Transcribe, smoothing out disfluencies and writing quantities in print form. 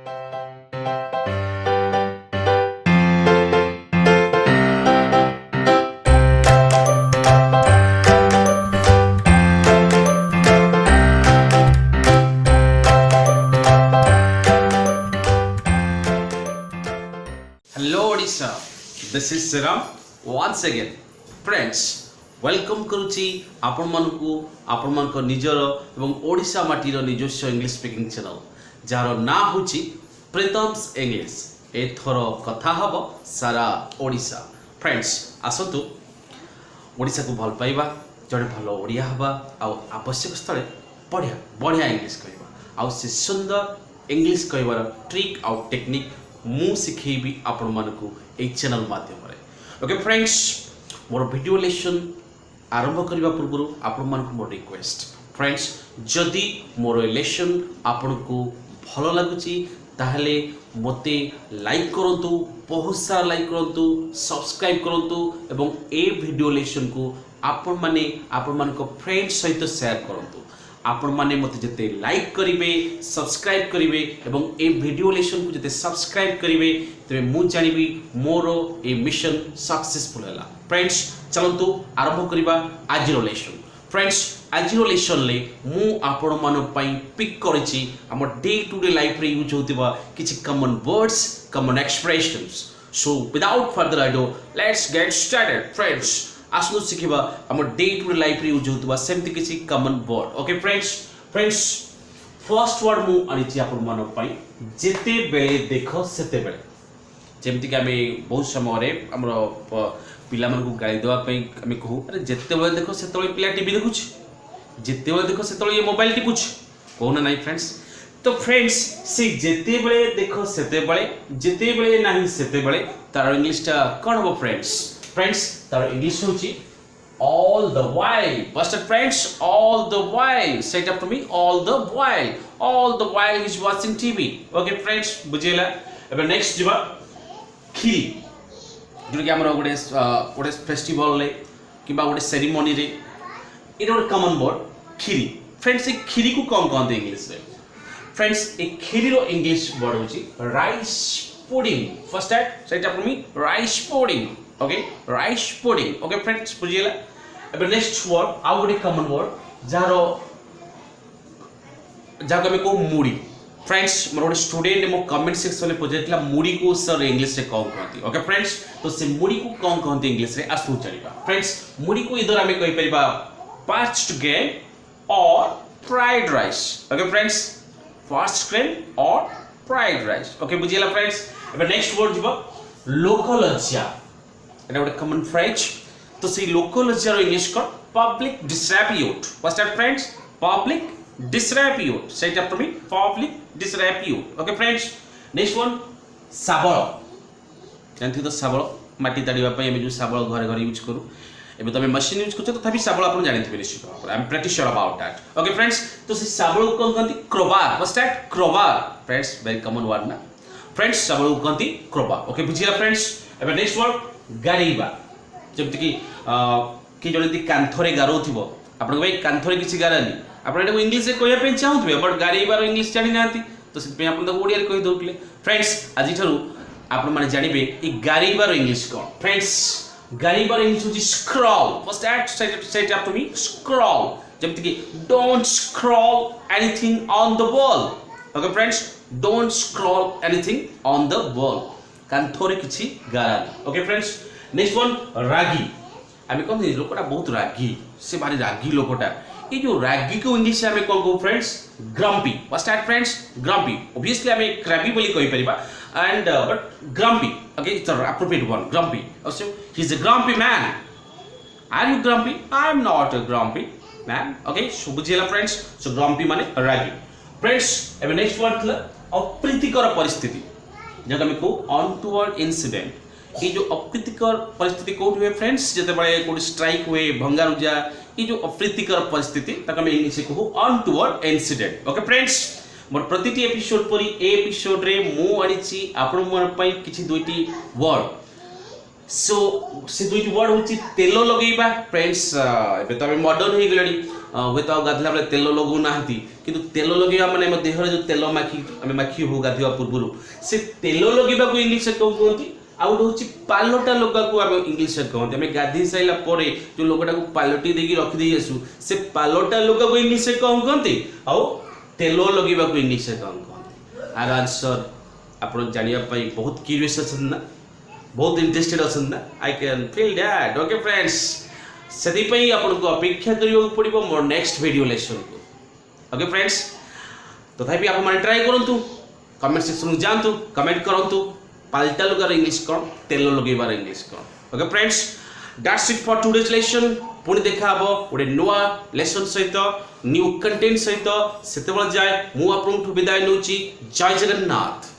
Hello Odisha, this is Siram once again. Friends, welcome करुची आपण मानकु आपण मानक निजर एवं ओडिशा माटीर निजस्व इंग्लिश स्पीकिंग चैनल जार ना होची प्रीतम्स इंग्लिश। एथर कथा हब सारा ओडिशा। फ्रेंड्स आसतु ओडिशा को भल पाइबा, जड़े भल ओडिया हबा आ आवश्यक स्थले बढ़िया बढ़िया इंग्लिश कहबा आ से सुंदर इंग्लिश कहबार ट्रिक आ टेक्निक मु शिखेबी आपण मानकु ए चैनल माध्यम रे। ओके फ्रेंड्स, मोर वीडियो लेसन आरंभ करबा पूर्व आपण मानकु मोर रिक्वेस्ट, फ्रेंड्स जदि मोर लेसन आपण को भलो लागुची ताहले मते लाइक करंतु, बहुत सारा लाइक करंतु, सब्सक्राइब करंतु एवं ए वीडियो लेसन को आपण मानक फ्रेंड्स सहित शेयर करंतु। आपण माने मते जते लाइक करिवे, सब्सक्राइब करिवे एवं ए वीडियो लेसन को जते सब्सक्राइब करिवे तबे मु जानिबी मोर ए मिशन सक्सेसफुल हैला। फ्रेंड्स चलंतु आरंभ करिबा आजिरो लेसन। फ्रेंड्स आजिरो लेसन ले मु आपण मान पई पिक करिछि हमर डे टू डे लाइफ रे यूज होतिबा किछि common words, common expressions. So without further ado let's get started. Friends आसनु सिखिबा हमर डे टू डे लाइफ रे यूज होतबा सेमति किछि common word. Okay friends first word मु आनिछि आपण मान पई जेते बेले देखो सेते बेले। जेमति कि हमें बहुत समय रे हमर पिला मन को गाड़ी देवा पई हमें कहू अरे जेते बेले देखो सेते बेले पिला टीवी देखुछ, जेते बेले देखो सेते बेले ये मोबाइल टिपुछ, कहूना नहीं फ्रेंड्स। तो फ्रेंड्स से जेते बेले देखो सेते बेले, जेते बेले नहीं सेते बेले तार इंग्लिश टा कोन हो फ्रेंड्स? फ्रेंड्स तार इंग्लिश होची all the while। What's that friends? all the while। say it after me, all the while। all the while he's watching TV। okay friends बुझेला। एबे नेक्स्ट जिबा खीरी, जो कि हमर गोटे फेस्टिवल ले किबा गोटे सेरेमनी रे इट गोटे कॉमन वर्ड खीरी। फ्रेंड्स ए खीरी को कोन कहते इंग्लिश रे? फ्रेंड्स ए खीरी रो इंग्लिश वर्ड होची rice pudding. First that say it after me, rice pudding. Okay rice pudding. Okay friends बुझियला। एबे नेक्स्ट वर्ड आ गोटे कॉमन वर्ड जारो जाको में को मुड़ी। फ्रेंड्स मोर गोटे स्टूडेंट मो कमेंट सेक्शन में पजेतला मुड़ी को सर इंग्लिश रे कोन कहती। ओके फ्रेंड्स तो से मुड़ी को कोन कहती इंग्लिश रे आसु चलिबा। फ्रेंड्स मुड़ी को इधर हमें कहि परिबा parched grain or fried rice. Okay friends parched grain or fried rice. Okay बुझियला फ्रेंड्स। एबे नेक्स्ट वर्ड जिबा लोकलज्जा। एटा गोटे कॉमन फ्रेज। तो से लोकलज्जार इंग्लिश को public disrepute. What's that friends? Public disrepute. Say it after me, public disrepute. Okay friends next one शाबल। जानथि तो शाबल माटी ताड़ीबा पई हम जो शाबल घरे घरे यूज करू। एबे तमे मशीन यूज करछ तथापि शाबल आपण जानिथिबे निश्चित। I am pretty sure about that. Okay friends तो से शाबल को कहंती crowbar. What's that? Crowbar. Friends very common word ना। फ्रेंड्स शाबल को कहंती क्रोबार। ओके बुझिला फ्रेंड्स। एबे नेक्स्ट वर्ड गारेइबा। जमति कि जने कांथरे गारोथिबो आपण भाई कांथरे किछि गारानी आपण एटा इंग्लिश रे कहया पे चाहुथबे बट गारेइबार इंग्लिश जानि नांती तो से पे आपण त ओडिया रे कहि दोतले। फ्रेंड्स आज ठरु आपण माने जानिबे ई गारेइबार इंग्लिश कोन? फ्रेंड्स गारेइबार इंग्लिश होची scroll. First that say it after me, scroll। जमति कि don't scroll anything on the wall. Okay friends don't scroll anything on the wall, कांथरे किछि गारानी। ओके फ्रेंड्स नेक्स्ट वन रागी। आमे कोन लोकटा बहुत रागी, से भारी रागी लोकटा। ये जो रागी को इंग्लिश में कोन को friends? Grumpy. What's that friends? Grumpy. Obviously आमे क्रैबी बोली कहि परिबा and but grumpy okay it's a appropriate one. Grumpy also he is a grumpy man. Are you grumpy? I am not a grumpy man. Okay so बुझिला friends. So grumpy माने रागी। Friends एबे next word थला अप्रीतिकर परिस्थिति, जका में को अनटुवर्ड इंसिडेंट। ये जो अप्रीतिकर परिस्थिति कोड हुए फ्रेंड्स जते बड़े कोड स्ट्राइक हुए भंगारुजा, ये जो अप्रीतिकर परिस्थिति तक हम इंग्लिश को अनटुवर्ड इंसिडेंट। ओके फ्रेंड्स मोर प्रतिटी एपिसोड परी ए एपिसोड रे मु आनिछि आपण मोर पई किछि दुईटी वर्ड। सो से दुईटी वर्ड होछि तेलो लगेइबा। फ्रेंड्स एबे त हम मॉडर्न हे गेलनी हुए तो गाधला बेले तेल लगौ नाहंती किंतु तेल लगेबा माने हम देहर जो तेल माखी आम माखी हो गाधुआ पूर्व से तेल लगेबा को इंग्लिश कौन कहते आउ गोटे हूँ पालटा लुगा को आम इंग्लिश कहते आम गाधे सारा पर जो लुगाटा को पालटी देकी रखिदे आसू से पालटा लुगा को इंग्लिश कौन कहते आउ तेल लगेबा को इंग्लिश कौन कहते आर आंसर आप जानापी बहुत क्यूरियस अच्छा ना बहुत इंटरेस्टेड अच्छा ना I can feel that okay friends से आपको अपेक्षा करने पड़ो मोर नेक्स्ट वीडियो लेसन को ओके फ्रेंड्स तथापि आप ट्राई करूँ कमेंट सेक्शन में जातु कमेंट करूँ पाल्टा लुगार इंग्लिश कौन तेल लगेबार इंग्लिश कौन okay friends that's it for today's lesson पुणी देखा हम गोटे नुआ लेसन सहित न्यू कंटेंट सहित से जाए मुझे विदाय नौची जय जगन्नाथ।